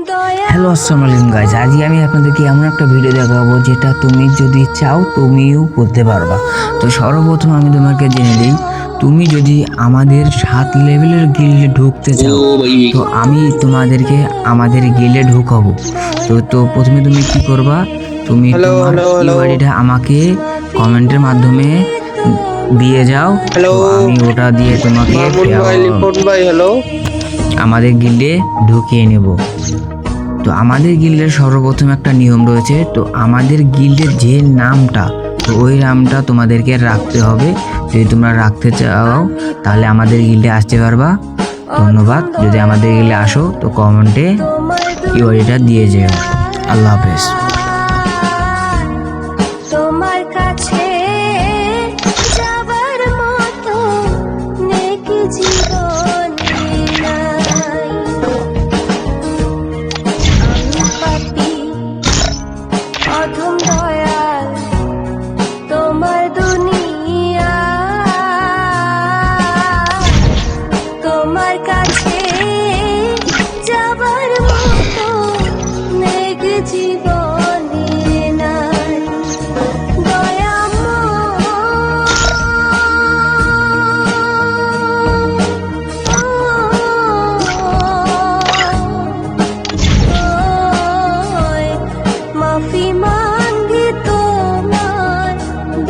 Hello আসসালামু আলাইকুম guys, আজকে আমি আপনাদেরকে এমন একটা ভিডিও দেখাবো যেটা তুমি যদি চাও তুমিও করতে পারবা। তো সর্বপ্রথম আমি তোমাকে জেনে দিই, তুমি যদি আমাদের 7 লেভেলের গিল্ডে ঢুকতে চাও তো আমি তোমাদেরকে আমাদের গিল্ডে ঢুকাবো। তো প্রথমে তুমি কি করবা, তুমি তোমার ইউআইডিটা আমাকে কমেন্টের মাধ্যমে দিয়ে যাও, তো আমি ওটা দিয়ে তোমাকে আমাদের গিল্ডে ঢুকিয়ে নেব। তো আমাদের গিল্ডের সর্বপ্রথম একটা নিয়ম রয়েছে, তো আমাদের গিল্ডের যে নামটা, তো ওই নামটা তোমাদেরকে রাখতে হবে। যদি তোমরা রাখতে চাও তাহলে আমাদের গিল্ডে আসতে পারবা। ধন্যবাদ। যদি আমাদের গিল্ডে আসো তো কমেন্টে ইউআইডিটা দিয়ে যেও। আল্লাহ হাফেজ। তোমার কাছে যাবার মতো নেকি জীবন নাই। আমি পাপী অধম দয়াল তোমার দুনিয়া, তোমার কাছে যাবার মতো নেকি জীবন নাই। মাফি মাঙ্গি তোমার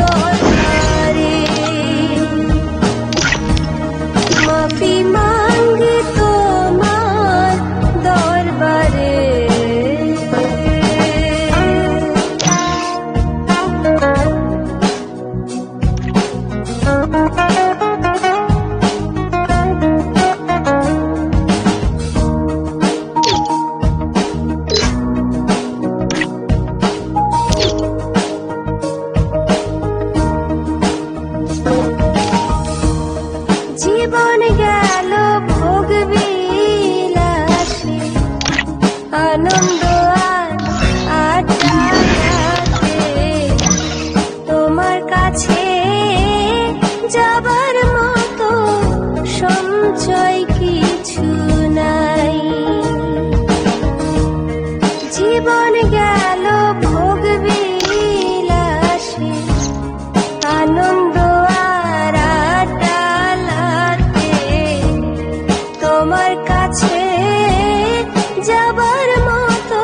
দরবারে, মাফি মাঙ্গি তোমার দরবারে। জীবন গেল ভোগ বিলাসে, আনন্দ আর আড্ডাতে। তোমার কাছে যাবার মতো সঞ্চয় কিছু নাই। জীবন গেল ভোগ বিলাসে, আনন্দ আর আড্ডালাতে। তোমার কাছে যাবার মতো